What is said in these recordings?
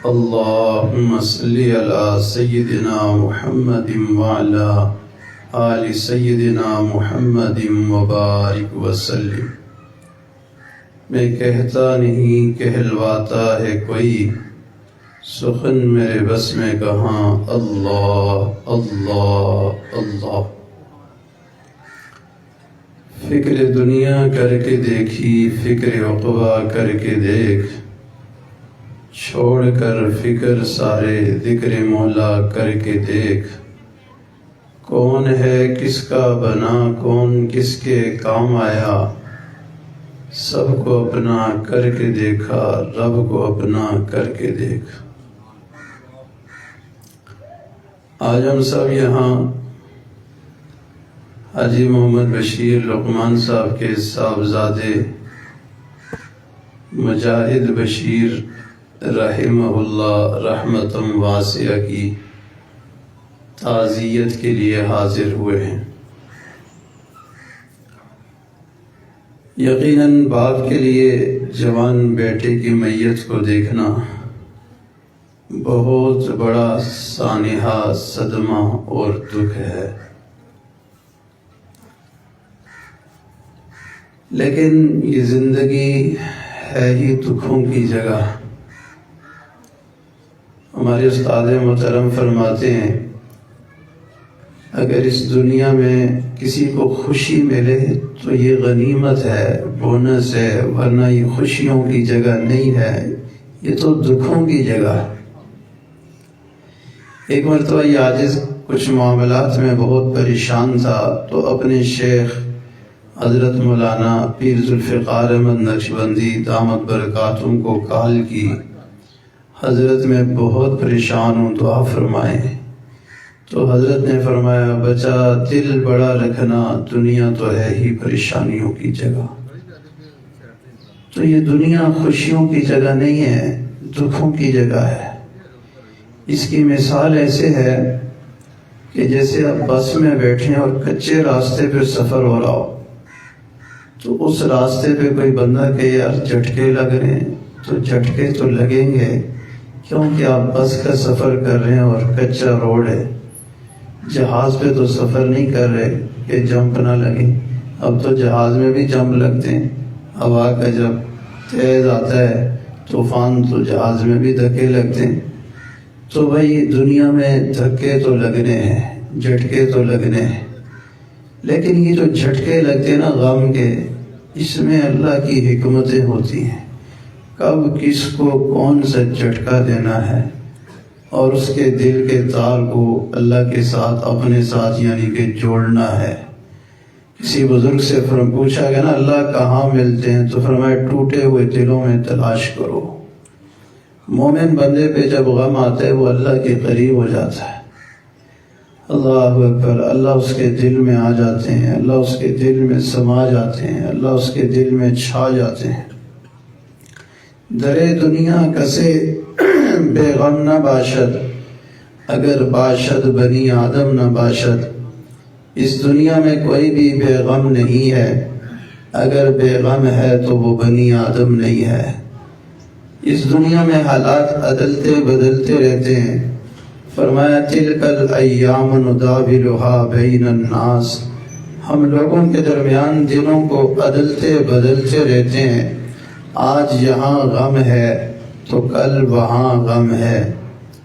اللهم صل على سيدنا محمد وعلى آل سيدنا محمد وبارک وسلم۔ میں کہتا نہیں کہلواتا ہے کوئی، سخن میرے بس میں کہاں اللہ اللہ اللہ۔ فکر دنیا کر کے دیکھی، فکر عقبہ کر کے دیکھ، چھوڑ کر فکر سارے ذکر مولا کر کے دیکھ۔ کون ہے کس کا بنا، کون کس کے کام آیا، سب کو اپنا کر کے دیکھا، رب کو اپنا کر کے دیکھ۔ آج ہم سب یہاں حاجی محمد بشیر لقمان صاحب کے صاحبزادے مجاہد بشیر رحمہ اللہ رحمتً واسعہ کی تعزیت کے لیے حاضر ہوئے ہیں۔ یقیناً باپ کے لیے جوان بیٹے کی میت کو دیکھنا بہت بڑا سانحہ صدمہ اور دکھ ہے، لیکن یہ زندگی ہے ہی دکھوں کی جگہ۔ ہمارے استاد محترم فرماتے ہیں، اگر اس دنیا میں کسی کو خوشی ملے تو یہ غنیمت ہے، بونس ہے، ورنہ یہ خوشیوں کی جگہ نہیں ہے، یہ تو دکھوں کی جگہ ہے۔ ایک مرتبہ یہ عاجز کچھ معاملات میں بہت پریشان تھا، تو اپنے شیخ حضرت مولانا پیر ذوالفقار احمد نقشبندی دامت برکاتہم کو کال کی، حضرت میں بہت پریشان ہوں، دعا فرمائیں۔ تو حضرت نے فرمایا، بچہ دل بڑا رکھنا، دنیا تو ہے ہی پریشانیوں کی جگہ۔ تو یہ دنیا خوشیوں کی جگہ نہیں ہے، دکھوں کی جگہ ہے۔ اس کی مثال ایسے ہے کہ جیسے آپ بس میں بیٹھیں اور کچے راستے پہ سفر ہو رہا ہو، تو اس راستے پہ کوئی بندہ کہ یار جھٹکے لگ رہے ہیں، تو جھٹکے تو لگیں گے، کیونکہ آپ بس کا سفر کر رہے ہیں اور کچا روڈ ہے۔ جہاز پہ تو سفر نہیں کر رہے کہ جمپ نہ لگے، اب تو جہاز میں بھی جمپ لگتے ہیں۔ ہوا کا جب تیز آتا ہے طوفان تو جہاز میں بھی دھکے لگتے ہیں۔ تو بھائی دنیا میں دھکے تو لگنے ہیں، جھٹکے تو لگنے ہیں، لیکن یہ جو جھٹکے لگتے ہیں نا غم کے، اس میں اللہ کی حکمتیں ہوتی ہیں۔ کب کس کو کون سا جھٹکا دینا ہے اور اس کے دل کے تار کو اللہ کے ساتھ اپنے ساتھ یعنی کہ جوڑنا ہے۔ کسی بزرگ سے پوچھا گیا نا اللہ کہاں ملتے ہیں، تو فرمایا ٹوٹے ہوئے دلوں میں تلاش کرو۔ مومن بندے پہ جب غم آتا ہے وہ اللہ کے قریب ہو جاتا ہے۔ اللہ اکبر، اللہ اس کے دل میں آ جاتے ہیں، اللہ اس کے دل میں سما جاتے ہیں، اللہ اس کے دل میں چھا جاتے ہیں۔ درے دنیا کسے بے غم نہ باشد، اگر باشد بنی آدم نہ باشد۔ اس دنیا میں کوئی بھی بے غم نہیں ہے، اگر بے غم ہے تو وہ بنی آدم نہیں ہے۔ اس دنیا میں حالات عدلتے بدلتے رہتے ہیں۔ فرمایا تلک الایام نداولها بین الناس، ہم لوگوں کے درمیان دنوں کو عدلتے بدلتے رہتے ہیں۔ آج یہاں غم ہے تو کل وہاں غم ہے،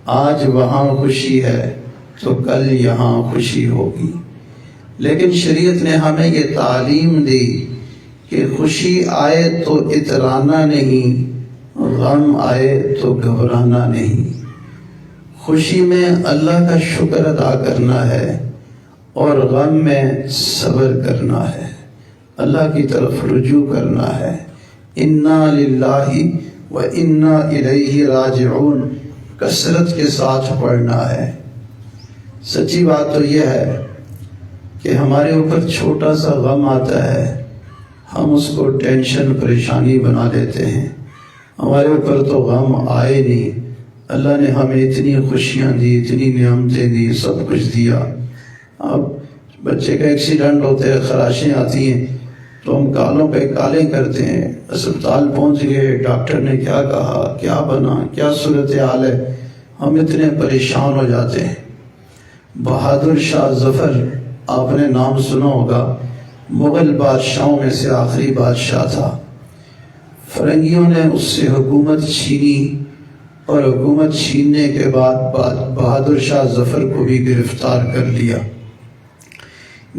آج وہاں خوشی ہے تو کل یہاں خوشی ہوگی۔ لیکن شریعت نے ہمیں یہ تعلیم دی کہ خوشی آئے تو اترانا نہیں، غم آئے تو گھبرانا نہیں۔ خوشی میں اللہ کا شکر ادا کرنا ہے اور غم میں صبر کرنا ہے، اللہ کی طرف رجوع کرنا ہے۔ انا للہ و انا الیہ راجعون کثرت کے ساتھ پڑھنا ہے۔ سچی بات تو یہ ہے کہ ہمارے اوپر چھوٹا سا غم آتا ہے، ہم اس کو ٹینشن پریشانی بنا لیتے ہیں۔ ہمارے اوپر تو غم آئے نہیں، اللہ نے ہمیں اتنی خوشیاں دی، اتنی نعمتیں دی، سب کچھ دیا۔ اب بچے کا ایکسیڈنٹ ہوتا ہے، خراشیں آتی ہیں تو ہم کالوں پہ کالیں کرتے ہیں، اسپتال پہنچ گئے، ڈاکٹر نے کیا کہا، کیا بنا، کیا صورتحال ہے، ہم اتنے پریشان ہو جاتے ہیں۔ بہادر شاہ ظفر، آپ نے نام سنا ہوگا، مغل بادشاہوں میں سے آخری بادشاہ تھا۔ فرنگیوں نے اس سے حکومت چھینی، اور حکومت چھیننے کے بعد بہادر شاہ ظفر کو بھی گرفتار کر لیا۔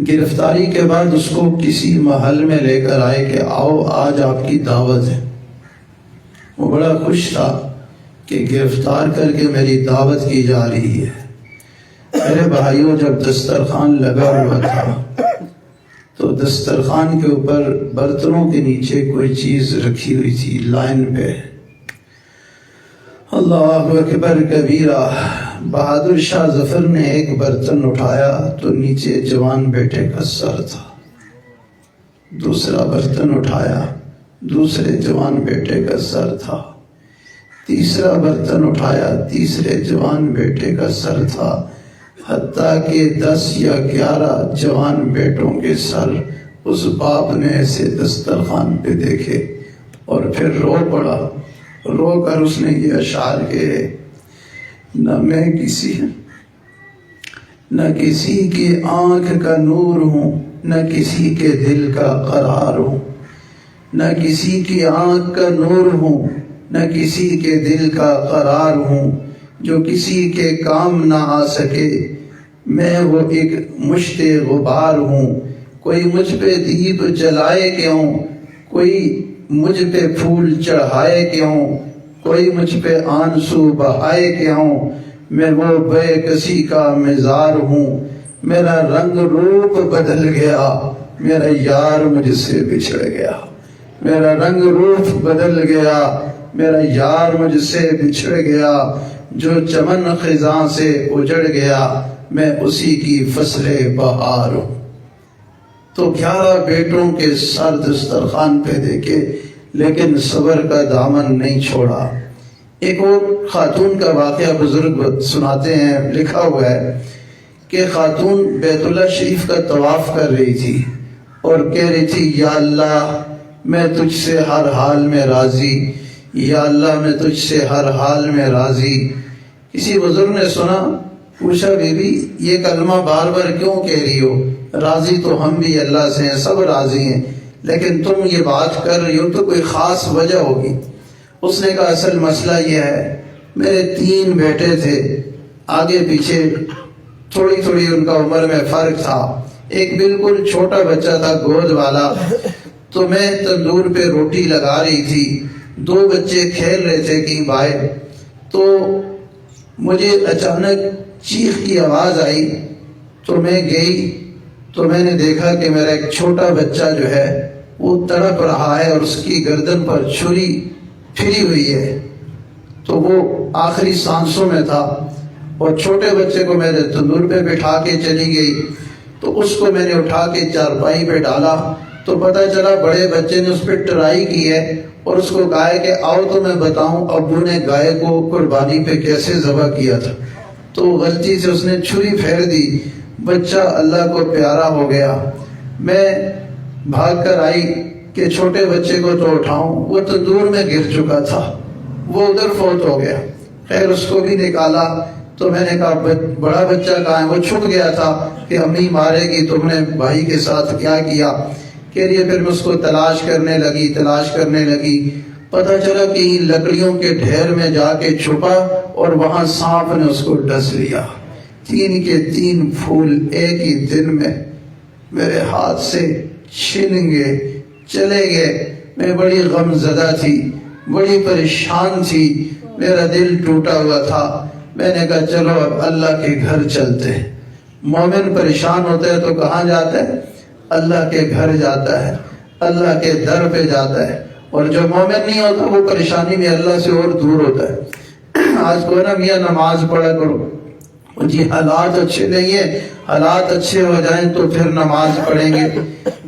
گرفتاری کے بعد اس کو کسی محل میں لے کر آئے کہ آؤ آج آپ کی دعوت ہے۔ وہ بڑا خوش تھا کہ گرفتار کر کے میری دعوت کی جا رہی ہے۔ میرے بھائیوں، جب دسترخوان لگا ہوا تھا تو دسترخوان کے اوپر برتنوں کے نیچے کوئی چیز رکھی ہوئی تھی لائن پہ۔ اللہ اکبر کبیرہ۔ بہادر شاہ ظفر نے ایک برتن اٹھایا تو نیچے جوان بیٹے کا سر تھا، دوسرا برتن اٹھایا، دوسرے جوان بیٹے کا سر تھا، تیسرا برتن اٹھایا، تیسرے جوان بیٹے کا سر تھا، حتیٰ کہ 10 یا 11 جوان بیٹوں کے سر اس باپ نے ایسے دسترخوان پہ دیکھے اور پھر رو پڑا۔ رو کر اس نے یہ اشعار کہے، نہ میں نہ کسی کی آنکھ کا نور ہوں، نہ کسی کے دل کا قرار ہوں، نہ کسی کی آنکھ کا نور ہوں، نہ کسی کے دل کا قرار ہوں، جو کسی کے کام نہ آ سکے میں وہ ایک مشت غبار ہوں۔ کوئی مجھ پہ دیپ جلائے کیوں، کوئی مجھ پہ پھول چڑھائے کیوں، کوئی مجھ پہ آنسو بہائے کیوں، میں وہ بے کسی کا مزار ہوں۔ میرا رنگ روپ بدل گیا، میرا یار مجھ سے بچھڑ گیا، میرا رنگ روپ بدل گیا، میرا یار مجھ سے بچھڑ گیا، جو چمن خزاں سے اجڑ گیا، میں اسی کی فصل بہار ہوں۔ تو 11 بیٹوں کے سر دسترخوان پہ دیکھے، لیکن صبر کا دامن نہیں چھوڑا۔ ایک اور خاتون کا واقعہ بزرگ سناتے ہیں، لکھا ہوا ہے کہ خاتون بیت اللہ شریف کا طواف کر رہی تھی اور کہہ رہی تھی، یا اللہ میں تجھ سے ہر حال میں راضی، یا اللہ میں تجھ سے ہر حال میں راضی۔ کسی بزرگ نے سنا، پوچھا، بی بی یہ کلمہ بار بار کیوں کہہ رہی ہو؟ راضی تو ہم بھی اللہ سے ہیں، سب راضی ہیں، لیکن تم یہ بات کر رہی ہو تو کوئی خاص وجہ ہوگی۔ اس نے کہا، اصل مسئلہ یہ ہے، میرے 3 بیٹے تھے، آگے پیچھے تھوڑی تھوڑی ان کا عمر میں فرق تھا۔ ایک بالکل چھوٹا بچہ تھا گود والا، تو میں تندور پہ روٹی لگا رہی تھی، 2 بچے کھیل رہے تھے کہیں باہر، تو مجھے اچانک چیخ کی آواز آئی، تو میں گئی تو میں نے دیکھا کہ میرا ایک چھوٹا بچہ جو ہے وہ تڑپ رہا ہے اور اس کی گردن پر چھری پھری ہوئی ہے، تو وہ آخری سانسوں میں تھا، اور چھوٹے بچے کو میں نے تندور پہ بٹھا کے چلی گئی، تو اس کو میں نے اٹھا کے چارپائی پہ ڈالا، تو پتہ چلا بڑے بچے نے اس پہ ٹرائی کی ہے اور اس کو کہا کہ آؤ تو میں بتاؤں ابو نے گائے کو قربانی پہ کیسے ذبح کیا تھا، تو غلطی سے اس نے چھری پھیر دی، بچہ اللہ کو پیارا ہو گیا۔ میں بھاگ کر آئی کہ چھوٹے بچے کو تو اٹھاؤں، وہ تندور میں گر چکا تھا، وہ ادھر فوت ہو گیا۔ خیر اس کو بھی نکالا، تو میں نے کہا بڑا بچہ کہاں ہے؟ وہ چھپ گیا تھا کہ امی مارے گی، تم نے بھائی کے ساتھ کیا کیا؟ کہ لیے پھر میں اس کو تلاش کرنے لگی، پتہ چلا کہ لکڑیوں کے ڈھیر میں جا کے چھپا اور وہاں سانپ نے اس کو ڈس لیا۔ 3 کے 3 پھول ایک ہی دن میں میرے ہاتھ سے چھن گئے، چلے گئے۔ میں بڑی غم زدہ تھی، بڑی پریشان تھی، میرا دل ٹوٹا ہوا تھا۔ میں نے کہا چلو اب اللہ کے گھر چلتے ہیں۔ مومن پریشان ہوتا ہے تو کہاں جاتا ہے؟ اللہ کے گھر جاتا ہے، اللہ کے در پہ جاتا ہے، اور جو مومن نہیں ہوتا وہ پریشانی میں اللہ سے اور دور ہوتا ہے۔ آج کو نا میاں نماز پڑھا کرو، جی حالات اچھے نہیں ہیں، حالات اچھے ہو جائیں تو پھر نماز پڑھیں گے۔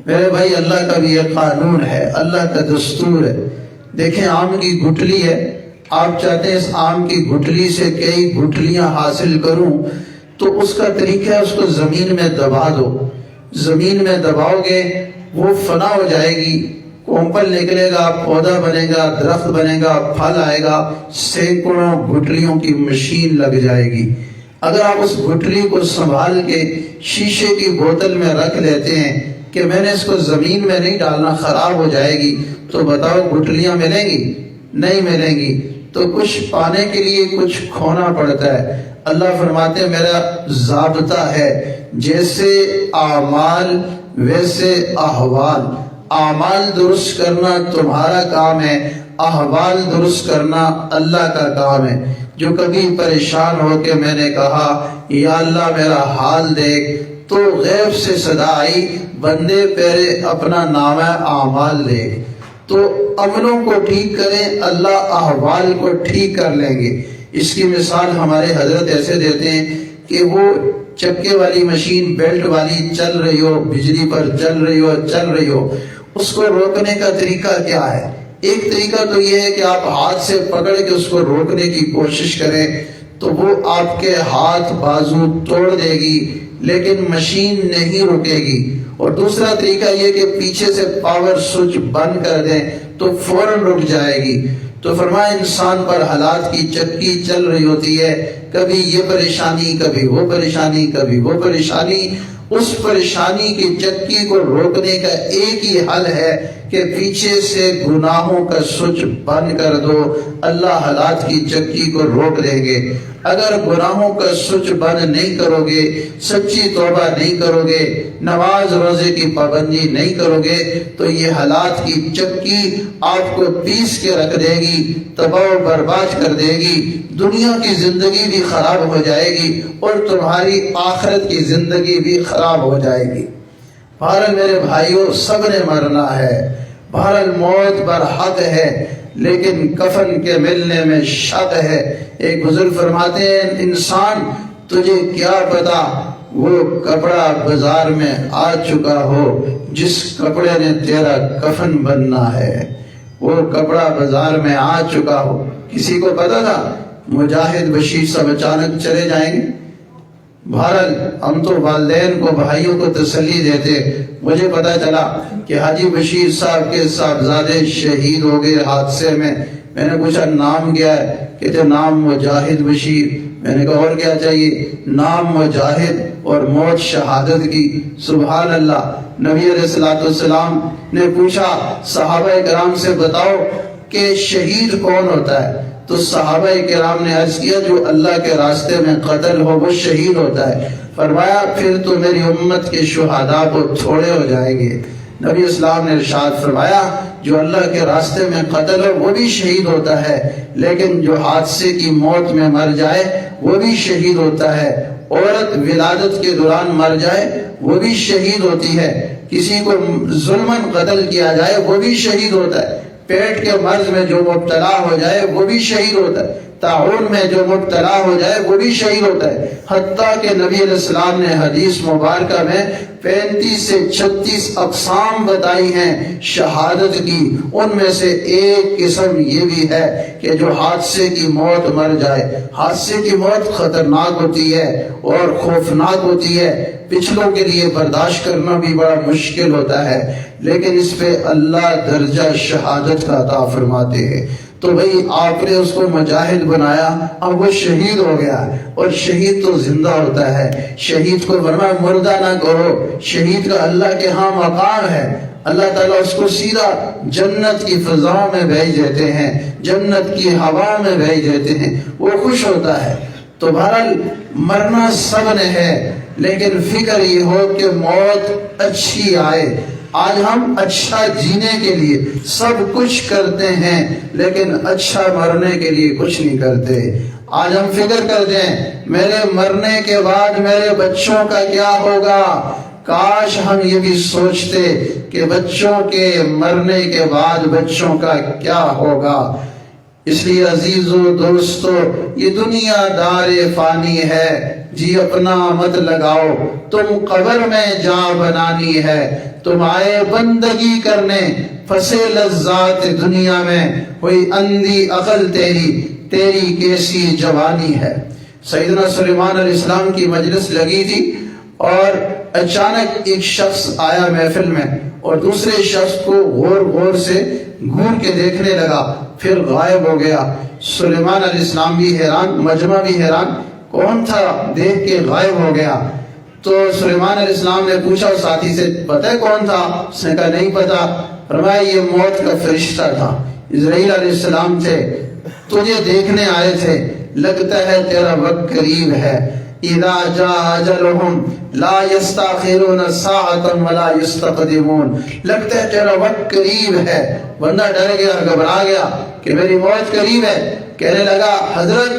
میرے بھائی اللہ کا بھی ایک قانون ہے، اللہ کا دستور ہے۔ دیکھیں آم کی گٹھلی ہے، آپ چاہتے ہیں اس آم کی گٹھلی سے کئی گٹھلیاں حاصل کروں، تو اس کا طریقہ ہے اس کو زمین میں دبا دو۔ زمین میں دباؤ گے وہ فنا ہو جائے گی، کومپل نکلے گا، پودا بنے گا، درخت بنے گا، پھل آئے گا، سینکڑوں گٹھلیوں کی مشین لگ جائے گی۔ اگر آپ اس گٹھلی کو سنبھال کے شیشے کی بوتل میں رکھ لیتے ہیں کہ میں نے اس کو زمین میں نہیں ڈالنا، خراب ہو جائے گی، تو بتاؤ گٹھلیاں ملیں گی؟ نہیں ملیں گی۔ تو کچھ پانے کے لیے کچھ کھونا پڑتا ہے۔ اللہ فرماتے ہیں میرا ضابطہ ہے، جیسے اعمال ویسے احوال۔ اعمال درست کرنا تمہارا کام ہے، احوال درست کرنا اللہ کا کام ہے۔ جو کبھی پریشان ہو کے میں نے کہا یا اللہ میرا حال دیکھ، تو غیب سے صدا آئی بندے پہلے اپنا نامہ اعمال دیکھ۔ تو عملوں کو ٹھیک کریں، اللہ احوال کو ٹھیک کر لیں گے۔ اس کی مثال ہمارے حضرت ایسے دیتے ہیں کہ وہ چکے والی مشین بیلٹ والی چل رہی ہو، بجلی پر چل رہی ہو، اس کو روکنے کا طریقہ کیا ہے؟ ایک طریقہ تو یہ ہے کہ آپ ہاتھ سے پکڑ کے اس کو روکنے کی کوشش کریں، تو وہ آپ کے ہاتھ بازو توڑ دے گی لیکن مشین نہیں رکے گی۔ اور دوسرا طریقہ یہ کہ پیچھے سے پاور سوئچ بند کر دیں تو فوراً رک جائے گی۔ تو فرمایا انسان پر حالات کی چکی چل رہی ہوتی ہے، کبھی یہ پریشانی، کبھی وہ پریشانی، کبھی وہ پریشانی۔ اس پریشانی کی چکی کو روکنے کا ایک ہی حل ہے کہ پیچھے سے گناہوں کا سوئچ بند کر دو، اللہ حالات کی چکی کو روک دیں گے۔ اگر گناہوں کا سوئچ بند نہیں کرو گے، سچی توبہ نہیں کرو گے، نماز روزے کی پابندی نہیں کرو گے، تو یہ حالات کی چکی آپ کو پیس کے رکھ دے گی، تباہ و برباد کر دے گی، دنیا کی زندگی بھی خراب ہو جائے گی اور تمہاری آخرت کی زندگی بھی خراب ہو جائے گی۔ بہرحال میرے بھائیوں، سب نے مرنا ہے، بہرحال موت برحق ہے، لیکن کفن کے ملنے میں شک ہے۔ ایک بزرگ فرماتے ہیں انسان تجھے کیا پتا وہ کپڑا بازار میں آ چکا ہو جس کپڑے نے تیرا کفن بننا ہے۔ وہ کپڑا بازار میں آ چکا ہو، کسی کو پتا تھا مجاہد بشیر صاحب اچانک چلے جائیں گے؟ بہرحال ہم تو والدین کو، بھائیوں کو تسلی دیتے۔ مجھے پتا چلا کہ حاجی بشیر صاحب کے صاحبزادے شہید ہو گئے حادثے میں۔ میں نے پوچھا نام کیا ہے؟ کہتے نام مجاہد بشیر۔ میں نے کہا اور کیا چاہیے؟ نام مجاہد اور موت شہادت کی۔ سبحان اللہ۔ نبی علیہ السلام نے پوچھا صحابہ کرام سے بتاؤ کہ شہید کون ہوتا ہے؟ تو صحابہ کرام نے عرض کیا جو اللہ کے راستے میں قتل ہو وہ شہید ہوتا ہے۔ فرمایا پھر تو میری امت کے شہداء کو تھوڑے ہو جائیں گے۔ نبی اسلام نے ارشاد فرمایا جو اللہ کے راستے میں قتل ہو وہ بھی شہید ہوتا ہے، لیکن جو حادثے کی موت میں مر جائے وہ بھی شہید ہوتا ہے۔ عورت ولادت کے دوران مر جائے وہ بھی شہید ہوتی ہے۔ کسی کو ظلماً قتل کیا جائے وہ بھی شہید ہوتا ہے۔ پیٹ کے مرض میں جو مبتلا ہو جائے وہ بھی شہید ہوتا ہے۔ طاعون میں جو مبتلا ہو جائے وہ بھی شہید ہوتا ہے۔ حتیٰ کہ نبی علیہ السلام نے حدیث مبارکہ میں 35 سے 36 اقسام بتائی ہیں شہادت کی۔ ان میں سے ایک قسم یہ بھی ہے کہ جو حادثے کی موت مر جائے۔ حادثے کی موت خطرناک ہوتی ہے اور خوفناک ہوتی ہے، پچھلوں کے لیے برداشت کرنا بھی بڑا مشکل ہوتا ہے، لیکن اس پہ اللہ درجہ شہادت کا عطا فرماتے ہیں۔ تو بھئی آپ نے اس کو مجاہد بنایا، اب وہ شہید ہو گیا، اور شہید تو زندہ ہوتا ہے۔ شہید کو فرمایا مردہ نہ کرو، شہید کا اللہ کے ہاں مقام ہے۔ اللہ تعالیٰ اس کو سیدھا جنت کی فضاؤں میں بھیج دیتے ہیں، جنت کی ہوا میں بھیج دیتے ہیں، وہ خوش ہوتا ہے۔ تو بہرحال مرنا سب نے ہے، لیکن فکر یہ ہو کہ موت اچھی آئے۔ آج ہم اچھا جینے کے لیے سب کچھ کرتے ہیں، لیکن اچھا مرنے کے لیے کچھ نہیں کرتے۔ آج ہم فکر کرتے ہیں میرے مرنے کے بعد میرے بچوں کا کیا ہوگا۔ کاش ہم یہ بھی سوچتے کہ بچوں کے مرنے کے بعد بچوں کا کیا ہوگا۔ اس لیے عزیزو دوستو، یہ دنیا دار فانی ہے، جی اپنا مت لگاؤ، تم قبر میں جا بنانی ہے، تم آئے بندگی کرنے، پھنسے لذات دنیا میں، کوئی اندھی عقل تیری کیسی جوانی ہے۔ سیدنا سلیمان علیہ السلام کی مجلس لگی تھی اور اچانک ایک شخص آیا محفل میں اور دوسرے شخص کو غور غور سے گھور کے دیکھنے لگا، پھر غائب ہو گیا۔ سلیمان علیہ السلام بھی حیران، مجمع بھی حیران، کون تھا دیکھ کے غائب ہو گیا۔ تو سلیمان علیہ السلام نے پوچھا اس ساتھی سے، پتہ ہے کون تھا؟ اس نے کہا نہیں پتا۔ فرمایا یہ موت کا فرشتہ تھا، اسرائیل علیہ السلام تھے، تجھے دیکھنے آئے تھے، لگتا ہے تیرا وقت قریب ہے۔ اذا جاء اجلهم لا يستاخرون ساعة ولا يستقدمون، لگتا ہے تیرا وقت قریب ہے۔ بندہ ڈر گیا، گھبرا گیا کہ میری موت قریب ہے۔ کہنے لگا حضرت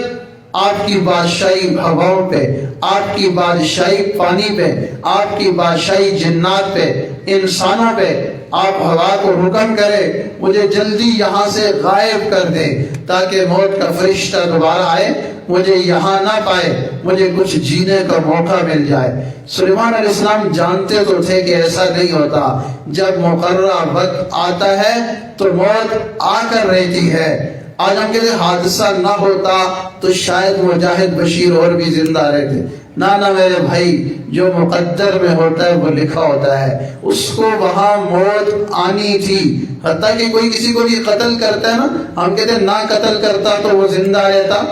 آپ کی بادشاہی ہواؤں پہ، آپ کی بادشاہی پانی پہ، آپ کی بادشاہی جنات پہ، انسانوں پہ، آپ ہوا کو حکم کرے مجھے جلدی یہاں سے غائب کر دے تاکہ موت کا فرشتہ دوبارہ آئے، مجھے یہاں نہ پائے، مجھے کچھ جینے کا موقع مل جائے۔ سلیمان علیہ السلام جانتے تو تھے کہ ایسا نہیں ہوتا، جب مقررہ وقت آتا ہے تو موت آ کر رہتی ہے۔ آج ہم کہتے حادثہ نہ ہوتا تو شاید مجاہد بشیر اور بھی زندہ رہتے۔ نہ میرے بھائی، جو مقدر میں ہوتا ہے وہ لکھا ہوتا ہے۔ اس کو وہاں موت آنی تھی، حتیٰ کہ کوئی کسی کو بھی قتل کرتا ہے نا، ہم کہتے ہیں نہ قتل کرتا تو وہ زندہ رہتا،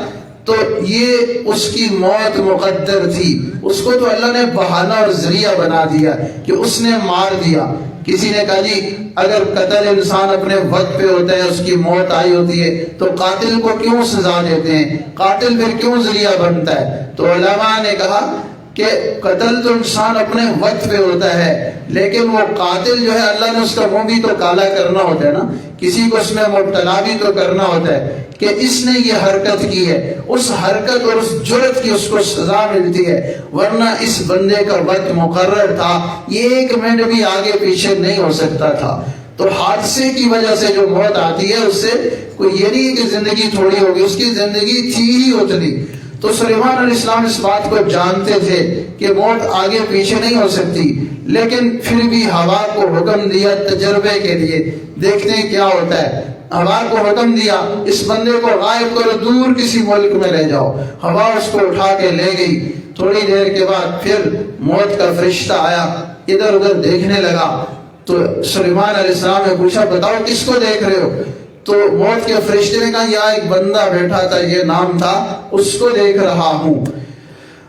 تو یہ اس کی موت مقدر تھی۔ اس کو تو اللہ نے بہانہ اور ذریعہ بنا دیا کہ اس نے مار دیا۔ کسی نے کہا جی اگر قتل انسان اپنے وقت پہ ہوتا ہے، اس کی موت آئی ہوتی ہے، تو قاتل کو کیوں سزا دیتے ہیں؟ قاتل پھر کیوں ذریعہ بنتا ہے؟ تو علماء نے کہا کہ قتل تو انسان اپنے وقت پہ ہوتا ہے، لیکن وہ قاتل جو ہے اللہ نے اس کا منہ بھی تو کالا کرنا ہوتا ہے نا، کسی کو اس میں مبتلا بھی تو کرنا ہوتا ہے کہ اس نے یہ حرکت کی ہے، اس حرکت اور اس جرت کی اس کو سزا ملتی ہے، ورنہ اس بندے کا وقت مقرر تھا، یہ ایک منٹ بھی آگے پیچھے نہیں ہو سکتا تھا۔ تو حادثے کی وجہ سے جو موت آتی ہے اس سے کوئی یہ نہیں کہ زندگی تھوڑی ہوگی، اس کی زندگی تھی ہی اتنی۔ تو سلیمان علیہ السلام اس بات کو جانتے تھے کہ موت آگے پیچھے نہیں ہو سکتی، لیکن پھر بھی ہوا کو حکم دیا تجربے کے لیے، دیکھتے ہیں کیا ہوتا ہے۔ ہوا کو حکم دیا اس بندے کو غائب کرو، دور کسی ملک میں لے جاؤ۔ ہوا اس کو اٹھا کے لے گئی۔ تھوڑی دیر کے بعد پھر موت کا فرشتہ آیا، ادھر ادھر دیکھنے لگا۔ تو سلیمان علیہ السلام نے پوچھا بتاؤ کس کو دیکھ رہے ہو؟ تو موت کے فرشتے نے کہا یہاں ایک بندہ بیٹھا تھا، یہ نام تھا، اس کو دیکھ رہا ہوں۔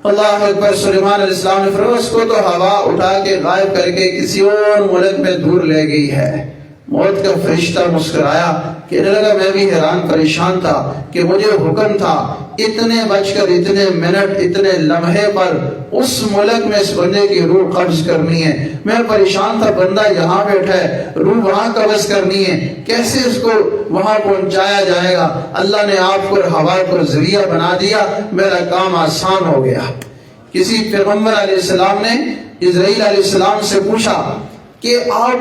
اللہ اکبر۔ سلیمان علیہ السلام نے فرمایا اس کو تو ہوا اٹھا کے غائب کر کے کسی اور ملک میں دور لے گئی ہے۔ موت کا فرشتہ مسکرایا، کہنے لگا میں بھی حیران پریشان تھا کہ مجھے حکم تھا اتنے بج کر اتنے منٹ اتنے لمحے پر اس ملک میں اس بندے کی روح قبض کرنی ہے۔ میں پریشان تھا، بندہ یہاں بیٹھا ہے، روح وہاں قبض کرنی ہے، کیسے اس کو وہاں پہنچایا جائے گا؟ اللہ نے آپ کو ہوا کو ذریعہ بنا دیا، میرا کام آسان ہو گیا۔ کسی پیغمبر علیہ السلام نے اسرائیل علیہ السلام سے پوچھا کہ آپ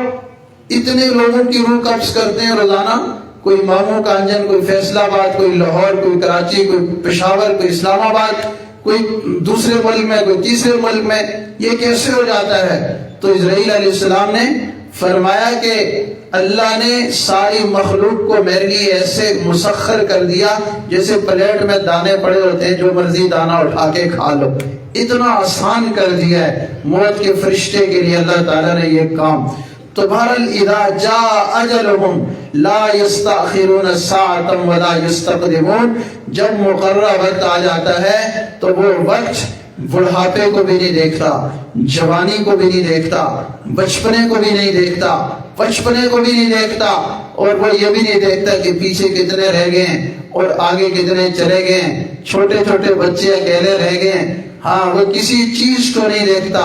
اتنے لوگوں کی روح قبض کرتے ہیں روزانہ، کوئی ماموں کا انجن، کوئی فیصلہ آباد، کوئی لاہور، کوئی کراچی، کوئی پشاور، کوئی اسلام آباد، کوئی دوسرے ملک میں، کوئی تیسرے ملک میں، یہ کیسے ہو جاتا ہے؟ تو اسرائیل علیہ السلام نے فرمایا کہ اللہ نے ساری مخلوق کو میرے لیے ایسے مسخر کر دیا جیسے پلیٹ میں دانے پڑے ہوتے ہیں، جو مرضی دانہ اٹھا کے کھا لو، اتنا آسان کر دیا ہے موت کے فرشتے کے لیے اللہ تعالیٰ نے یہ کام۔ تو بہرحال اذا جاء اجلهم لا يستاخرون ساعة ولا يستقدمون، جب مقررہ وقت آ جاتا ہے تو وہ وقت بڑھاپے کو بھی نہیں دیکھتا، جوانی کو بھی نہیں دیکھتا، بچپنے کو بھی نہیں دیکھتا، بچپنے کو بھی نہیں دیکھتا، اور وہ یہ بھی نہیں دیکھتا کہ پیچھے کتنے رہ گئے ہیں اور آگے کتنے چلے گئے ہیں، چھوٹے چھوٹے بچے اکیلے رہ گئے ہیں۔ ہاں، وہ کسی چیز کو نہیں دیکھتا۔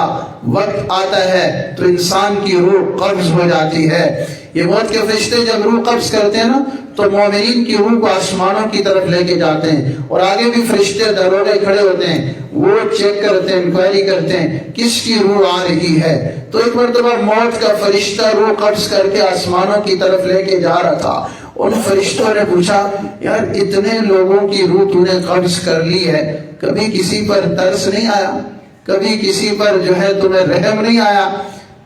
وقت آتا ہے تو انسان کی روح قبض ہو جاتی ہے۔ یہ موت کے فرشتے جب روح قبض کرتے ہیں نا تو مومنین کی روح کو آسمانوں کی طرف لے کے جاتے ہیں، اور آگے بھی فرشتے دروازے کھڑے ہوتے ہیں، وہ چیک کرتے ہیں، انکوائری کرتے ہیں کس کی روح آ رہی ہے۔ تو ایک مرتبہ موت کا فرشتہ روح قبض کر کے آسمانوں کی طرف لے کے جا رہا تھا۔ ان فرشتوں نے پوچھا یار اتنے لوگوں کی روح تو نے قبض کر لی ہے، کبھی کسی پر ترس نہیں آیا؟ کبھی کسی پر جو ہے تمہیں رحم نہیں آیا؟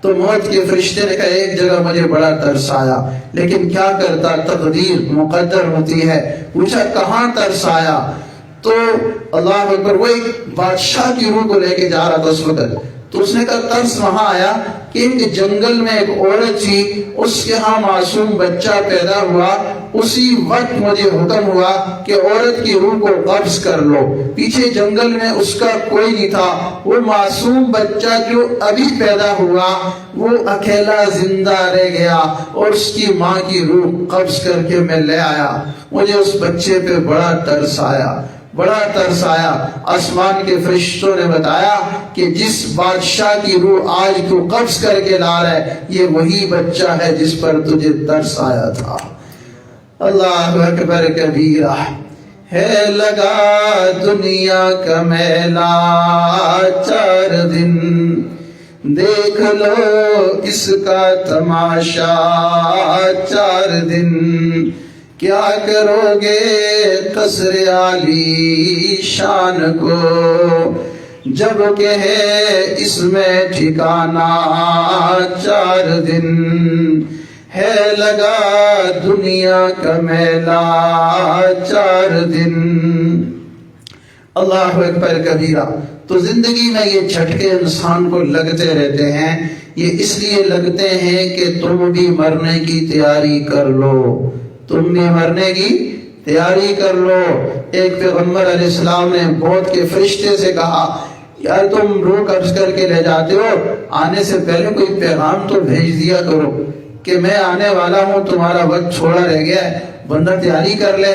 تو موت کے فرشتے نے کہا ایک جگہ مجھے بڑا ترس آیا، لیکن کیا کرتا، تقدیر مقدر ہوتی ہے۔ پوچھا کہاں ترس آیا؟ تو اللہ اکبر، وہ ایک بادشاہ کی روح کو لے کے جا رہا تھا اس وقت۔ تو اس نے کہا طرز وہاں آیا کہ ایک جنگل میں ایک عورت تھی، اس کے ہاں معصوم بچہ پیدا ہوا، اسی وقت مجھے حکم ہوا کہ عورت کی روح کو قبض کر لو۔ پیچھے جنگل میں اس کا کوئی نہیں تھا، وہ معصوم بچہ جو ابھی پیدا ہوا وہ اکیلا زندہ رہ گیا اور اس کی ماں کی روح قبض کر کے میں لے آیا۔ مجھے اس بچے پہ بڑا ترس آیا، بڑا ترس آیا۔ آسمان کے فرشتوں نے بتایا کہ جس بادشاہ کی روح آج تو قبض کر کے لا رہا ہے، یہ وہی بچہ ہے جس پر تجھے ترس آیا تھا۔ اللہ اکبر کبیرہ۔ ہے لگا دنیا کا میلہ 4 دن، دیکھ لو اس کا تماشا 4 دن، کیا کرو گے قصر عالی شان کو، جب کہ ہے اس میں ٹھکانہ 4 دن، ہے لگا دنیا کا میلہ 4 دن۔ اللہ اکبر کبیرہ۔ تو زندگی میں یہ جھٹکے انسان کو لگتے رہتے ہیں، یہ اس لیے لگتے ہیں کہ تم بھی مرنے کی تیاری کر لو، تم بھی مرنے کی تیاری کر لو۔ ایک پیغمبر علیہ السلام نے موت کے فرشتے سے کہا، یار تم روح قبض کر کے لے جاتے ہو، آنے سے پہلے کوئی پیغام تو بھیج دیا کرو کہ میں آنے والا ہوں، تمہارا وقت چھوڑا رہ گیا ہے، بندہ تیاری کر لے۔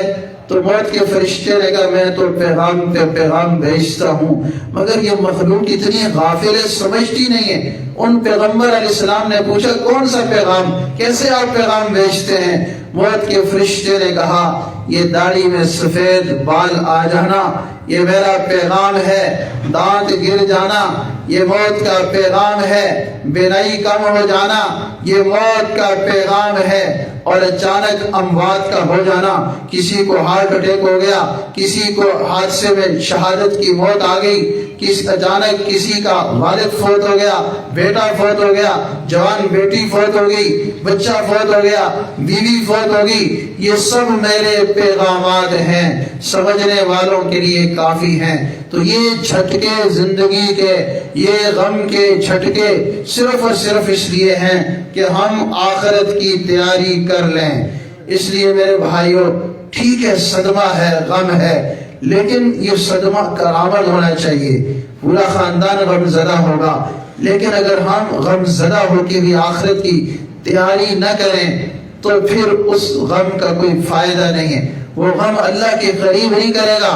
تو موت کے فرشتے نے کہا میں تو پیغام پہ پیغام بھیجتا ہوں، مگر یہ مخلوق اتنی غافل ہے، سمجھتی نہیں ہے۔ ان پیغمبر علیہ السلام نے پوچھا کون سا پیغام، کیسے آپ پیغام بھیجتے ہیں؟ موت کے فرشتے نے کہا یہ داڑھی میں سفید بال آ جانا یہ میرا پیغام ہے، دانت گر جانا یہ موت کا پیغام ہے، بینائی کم ہو جانا یہ موت کا پیغام ہے، اور اچانک اموات کا ہو جانا، کسی کو ہارٹ اٹیک ہو گیا، کسی کو حادثے میں شہادت کی موت آ گئی، اچانک کسی کا والد فوت ہو گیا، بیٹا فوت ہو گیا، جوان بیٹی فوت ہو گئی، بچہ فوت ہو گیا، بیوی فوت ہو گئی، یہ سب میرے پیغامات ہیں، سمجھنے والوں کے لیے کافی ہیں۔ تو یہ جھٹکے زندگی کے، یہ غم کے جھٹکے صرف اور صرف اس لیے ہیں کہ ہم آخرت کی تیاری کر لیں۔ اس لیے میرے بھائیوں، ٹھیک ہے صدمہ ہے، غم ہے، لیکن یہ صدمہ کرامت ہونا چاہیے، پورا خاندان غم زدہ ہوگا، لیکن اگر ہم غم زدہ ہو کے بھی آخرت کی تیاری نہ کریں تو پھر اس غم کا کوئی فائدہ نہیں ہے، وہ غم اللہ کے قریب نہیں کرے گا،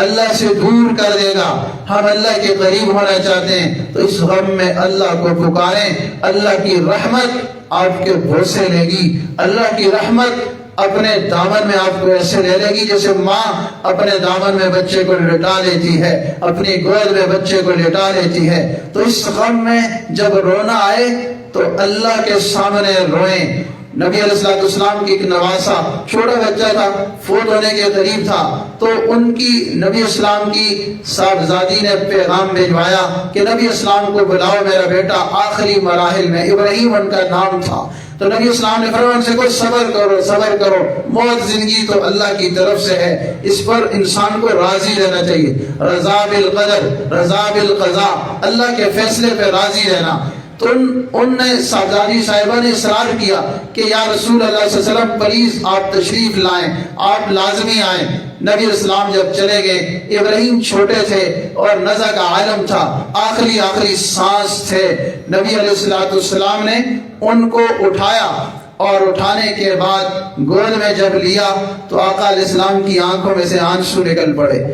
اللہ سے دور کر دے گا۔ ہم اللہ کے قریب ہونا چاہتے ہیں تو اس غم میں اللہ کو پکاریں، اللہ کی رحمت آپ کے بوسے لے گی، اللہ کی رحمت اپنے دامن میں آپ کو ایسے لے لے گی جیسے ماں اپنے دامن میں بچے کو لٹا لیتی ہے، اپنی گود میں بچے کو لٹا لیتی ہے۔ تو اس غم میں جب رونا آئے تو اللہ کے سامنے روئیں۔ نبی علیہ السلام کی ایک نواسا چھوٹا بچہ تھا، فوت ہونے کے قریب تھا، تو ان کی نبی اسلام کی صاحبزادی نے پیغام بھیجوایا کہ نبی اسلام کو بلاؤ، میرا بیٹا آخری مراحل میں، ابراہیم ان کا نام تھا۔ تو نبی اسلام نے فرمایا ان سے کوئی صبر کرو، صبر کرو، موت زندگی تو اللہ کی طرف سے ہے، اس پر انسان کو راضی رہنا چاہیے، رضا بالقدر، رضا بالقضاء، اللہ کے فیصلے پہ راضی رہنا۔ تو ان نے صاحبزادی صاحبہ نے اصرار کیا کہ یا رسول اللہ صلی اللہ علیہ وسلم پلیز آپ تشریف لائیں، آپ لازمی آئیں۔ نبی اسلام جب چلے گئے، ابراہیم چھوٹے تھے اور نزع کا عالم تھا، آخری سانس تھے، نبی علیہ السلام نے ان کو اٹھایا، اور اٹھانے کے بعد گود میں جب لیا تو آقا علیہ السلام کی آنکھوں میں سے آنسو نکل پڑے۔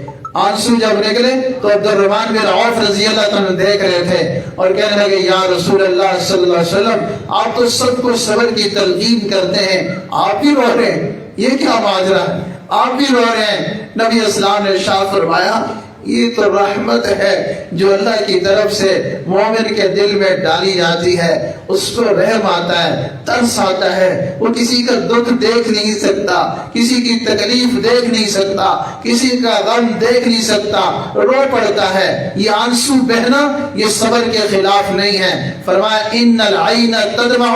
آنسو جب نکلے تو عبد الرحمن بن عوف رضی اللہ عنہ دیکھ رہے تھے اور کہنے لگے یا رسول اللہ صلی اللہ علیہ وسلم آپ تو سب کو صبر کی تلقین کرتے ہیں، آپ بھی رو رہے ہیں، یہ کیا ماجرا ہے، آپ بھی رو رہے ہیں؟ نبی اسلام نے ارشاد فرمایا یہ تو رحمت ہے جو اللہ کی طرف سے مومن کے دل میں ڈالی جاتی ہے، اس کو رحم آتا ہے، ترس آتا ہے، وہ کسی کا دکھ دیکھ نہیں سکتا، کسی کی تکلیف دیکھ نہیں سکتا، کسی کا غم دیکھ نہیں سکتا، رو پڑتا ہے۔ یہ آنسو بہنا یہ صبر کے خلاف نہیں ہے۔ فرمایا ان العین تدمع،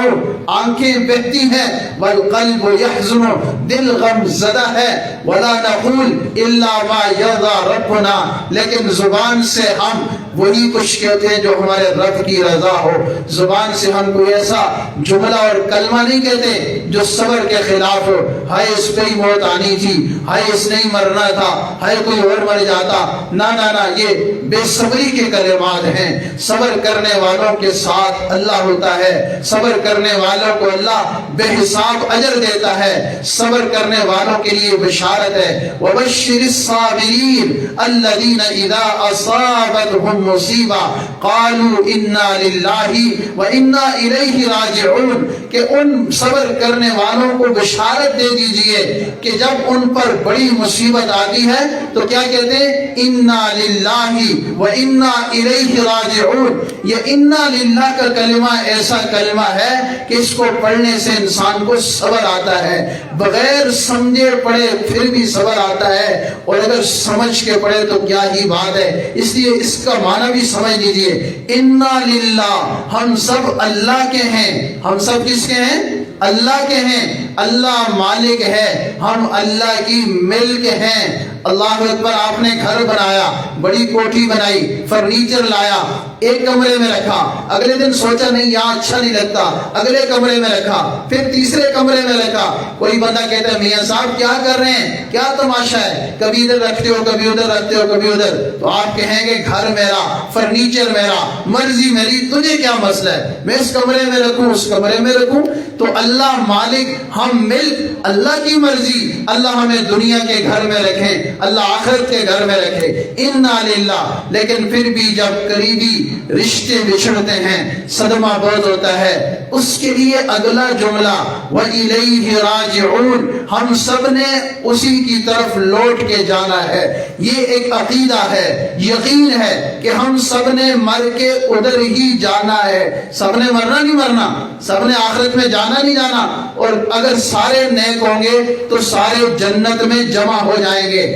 آنکھیں بہتی ہیں، والقلب یحزن، دل غم زدہ ہے، ولا نقول الا ما یرضی ربنا، لیکن زبان سے ہم وہی کچھ کہتے ہیں جو ہمارے رب کی رضا ہو. زبان سے ہم کوئی ایسا جملہ اور کلمہ نہیں کہتے جو صبر کے خلاف ہو. ہائے اس پہ ہی موت آنی تھی، ہائے اس نے ہی مرنا تھا، ہائے کوئی اور مر جاتا. نہ نہ نہ، یہ بے صبری کے کلمات ہیں. صبر کرنے والوں کے ساتھ اللہ ہوتا ہے، صبر کرنے والوں کو اللہ بے حساب اجر دیتا ہے. صبر کرنے والوں کے لیے بشارت ہے. وَبَشِّرِ الصَّابِرِينَ الَّذِينَ إِذَا أَصَابَتْهُمْ مُصِيبَةٌ قَالُوا إِنَّا لِلَّهِ وَإِنَّا إِلَيْهِ رَاجِعُونَ، کہ ان صبر کرنے والوں کو بشارت دے دیجئے کہ جب ان پر بڑی مصیبت آتی ہے تو کیا کہتے ہیں؟ اِنَّا لِلَّهِ وَإِنَّا إِلَيْهِ رَاجِعُونَ. یہ اِنَّا لِلَّهِ کا کلمہ ایسا کلمہ ہے کہ اس کو پڑھنے سے انسان کو صبر آتا ہے. بغیر سمجھے پڑھے پھر بھی صبر آتا ہے، اور اگر سمجھ کے پڑھے تو کیا ہی بات ہے. اس لیے اس کا معنی بھی سمجھ لیجئے. اِنَّا لِلَّهِ، ہم سب اللہ کے ہیں. ہم سب کس کے ہیں؟ اللہ کے ہیں. اللہ مالک ہے، ہم اللہ کی ملک ہیں. اللہ اکبر. آپ نے گھر بنایا، بڑی کوٹھی بنائی، فرنیچر لایا، ایک کمرے میں رکھا، اگلے دن سوچا نہیں یہاں اچھا نہیں لگتا، اگلے کمرے میں رکھا، پھر تیسرے کمرے میں رکھا. کوئی بندہ کہتا ہے میاں صاحب کیا کر رہے ہیں، کیا تماشا ہے، کبھی ادھر رکھتے ہو کبھی ادھر رکھتے ہو کبھی ادھر. تو آپ کہیں گے گھر میرا، فرنیچر میرا، مرضی میری، تجھے کیا مسئلہ ہے، میں اس کمرے میں رکھوں اس کمرے میں رکھوں. تو اللہ مالک، ہم ملک، اللہ کی مرضی. اللہ ہمیں دنیا کے گھر میں رکھے، اللہ آخرت کے گھر میں رکھے. اِنَّا لِلَّهِ. لیکن پھر بھی جب قریبی رشتے بچھڑتے ہیں صدمہ بہت ہوتا ہے. اس کے لیے اگلا جملہ وَإِلَيْهِ رَاجِعُونَ، ہم سب نے اسی کی طرف لوٹ کے جانا ہے. یہ ایک عقیدہ ہے، یقین ہے کہ ہم سب نے مر کے ادھر ہی جانا ہے. سب نے مرنا نہیں مرنا، سب نے آخرت میں جانا نہیں جانا. اور اگر سارے نیک ہوں گے تو سارے جنت میں جمع ہو جائیں گے.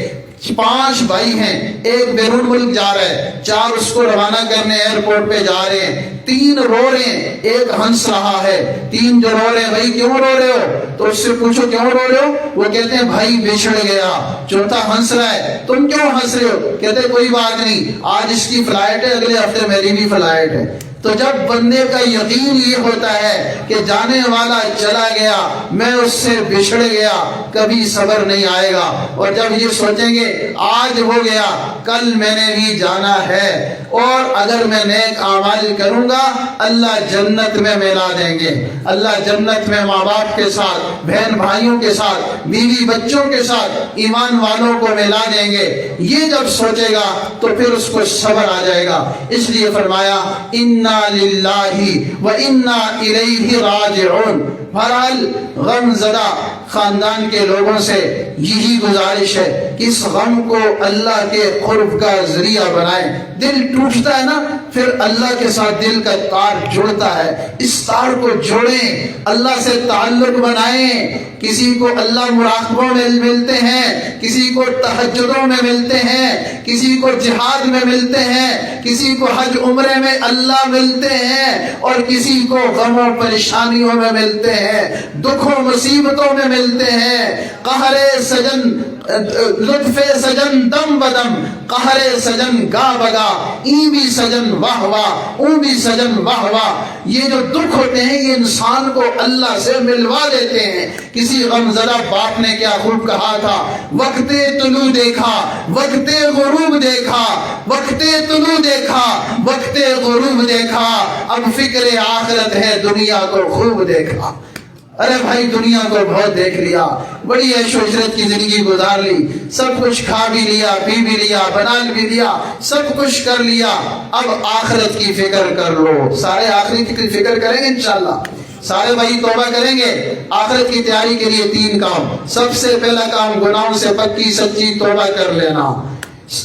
5 بھائی ہیں، ایک بیرون ملک جا رہا ہے، 4 اس کو روانہ کرنے ایئرپورٹ پہ جا رہے ہیں. 3 رو رہے ہیں، ایک ہنس رہا ہے. 3 جو رو رہے ہیں، بھائی کیوں رو رہے ہو؟ تو اس سے پوچھو کیوں رو رہے ہو؟ وہ کہتے ہیں بھائی بچھڑ گیا. چوتھا ہنس رہا ہے، تم کیوں ہنس رہے ہو؟ کہتے ہیں کوئی بات نہیں، آج اس کی فلائٹ ہے، اگلے ہفتے میری بھی فلائٹ ہے. تو جب بندے کا یقین یہ ہوتا ہے کہ جانے والا چلا گیا، میں اس سے بچھڑ گیا، کبھی صبر نہیں آئے گا. اور جب یہ سوچیں گے آج ہو گیا، کل میں نے بھی جانا ہے، اور اگر میں نیک اعمال کروں گا اللہ جنت میں ملا دیں گے. اللہ جنت میں ماں باپ کے ساتھ، بہن بھائیوں کے ساتھ، بیوی بچوں کے ساتھ ایمان والوں کو ملا دیں گے. یہ جب سوچے گا تو پھر اس کو صبر آ جائے گا. اس لیے فرمایا اِنَّا لِلَّهِ وَإِنَّا إِلَيْهِ رَاجِعُونَ. بہرحال غم زدہ خاندان کے لوگوں سے یہی گزارش ہے کہ اس غم کو اللہ کے قرب کا ذریعہ بنائیں. دل ٹوٹتا ہے نا، پھر اللہ کے ساتھ دل کا تار جڑتا ہے. اس تار کو جوڑیں، اللہ سے تعلق بنائیں. کسی کو اللہ مراقبوں میں ملتے ہیں، کسی کو تہجدوں میں ملتے ہیں، کسی کو جہاد میں ملتے ہیں، کسی کو حج عمرے میں اللہ ملتے ہیں، اور کسی کو غم و پریشانیوں میں ملتے ہیں، دکھوں مصیبتوں میں ملتے ہیں. قہر سجن لطف سجن دم بدم، قہر سجن گا بگا، این بھی سجن واہ واہ، اون بھی سجن واہ واہ. یہ جو دکھ ہوتے ہیں یہ انسان کو اللہ سے ملوا دیتے ہیں. کسی غمزدہ باپ نے کیا خوب کہا تھا، وقت طلوع دیکھا، وقت غروب دیکھا، وقت طلوع دیکھا، وقت غروب دیکھا، اب فکر آخرت ہے دنیا کو خوب دیکھا. ارے بھائی دنیا کو بہت دیکھ لیا، بڑی عیش و عشرت کی زندگی گزار لی، سب کچھ کھا بھی لیا، پی بھی لیا، بنا بھی لیا، سب کچھ کر لیا. اب آخرت کی فکر کر لو. سارے آخرت کی فکر کریں گے انشاءاللہ، سارے بھائی توبہ کریں گے. آخرت کی تیاری کے لیے 3 کام. سب سے پہلا کام گناہوں سے پکی سچی توبہ کر لینا.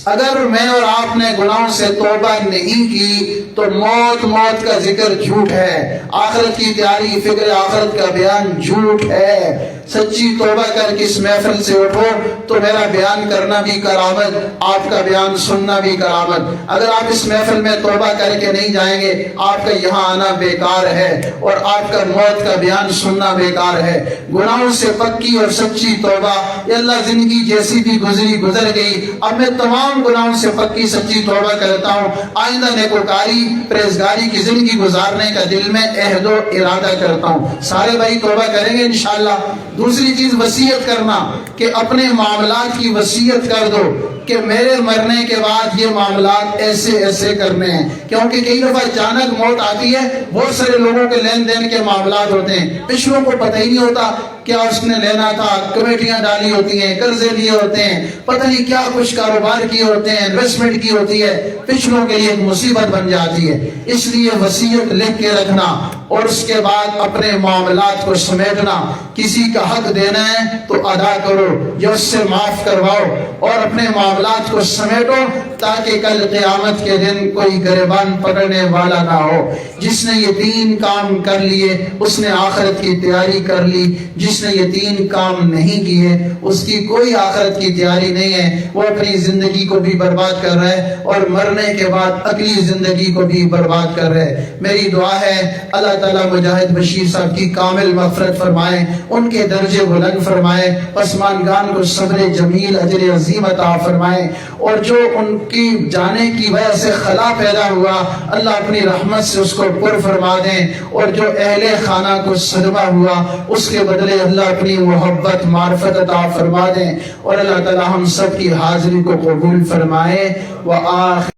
اگر میں اور آپ نے گناہوں سے توبہ نہیں کی تو موت کا ذکر جھوٹ ہے، آخرت کی تیاری، فکر آخرت کا بیان جھوٹ ہے. سچی توبہ کر کے اس محفل سے اٹھو تو میرا بیان کرنا بھی کرامت، آپ کا بیان سننا بھی کرامت۔ اگر آپ اس محفل میں توبہ کر کے نہیں جائیں گے آپ کا یہاں آنا بیکار ہے اور آپ کا موت کا بیان سننا بیکار ہے۔ گناہوں سے پکی اور سچی توبہ، یا اللہ زندگی جیسی بھی گزر گئی، اب میں تمام گناہوں سے پکی سچی توبہ کرتا ہوں، آئندہ نیکوکاری پرہیزگاری کی زندگی گزارنے کا دل میں عہد و ارادہ کرتا ہوں۔ سارے بھائی توبہ کریں گے انشاءاللہ۔ دوسری چیز وصیت کرنا، کہ اپنے معاملات کی وصیت کر دو کہ میرے مرنے کے بعد یہ معاملات ایسے ایسے کرنے ہیں، کیونکہ کئی دفعہ اچانک موت آتی ہے، بہت سارے لوگوں کے لین دین کے معاملات ہوتے ہیں، پچھلوں کو پتہ ہی نہیں ہوتا کیا اس نے لینا تھا، کمیٹیاں ڈالی ہوتی ہیں، قرضے لیے ہوتے ہیں، پتہ نہیں کیا کچھ کاروبار کیے ہوتے ہیں، انویسٹمنٹ کی ہوتی ہے، پچھلوں کے لیے ایک مصیبت بن جاتی ہے۔ اس لیے وصیت لکھ کے رکھنا اور اس کے بعد اپنے معاملات کو سمیٹنا، کسی کا حق دینا ہے تو ادا کرو یا اس سے معاف کرواؤ اور اپنے معاملات کو سمیٹو تاکہ کل قیامت کے دن کوئی گریبان پکڑنے والا نہ ہو۔ جس نے یہ 3 کام کر لیے اس نے آخرت کی تیاری کر لی، جس نے یہ 3 کام نہیں کیے اس کی کوئی آخرت کی تیاری نہیں ہے، وہ اپنی زندگی کو بھی برباد کر رہا ہے اور مرنے کے بعد اگلی زندگی کو بھی برباد کر رہے ہیں۔ میری دعا ہے اللہ تعالیٰ مجاہد بشیر صاحب کی کامل مغفرت فرمائے، ان کے درجے بلند فرمائے، پسماندگان کو صبر جمیل اجر عظیم عطا فرمائے، اور جو ان کی جانے کی وجہ سے خلا پیدا ہوا اللہ اپنی رحمت سے اس کو پر فرما دیں، اور جو اہل خانہ کو صدمہ ہوا اس کے بدلے اللہ اپنی محبت معرفت عطا فرما دیں، اور اللہ تعالیٰ ہم سب کی حاضری کو قبول فرمائے۔ وآخر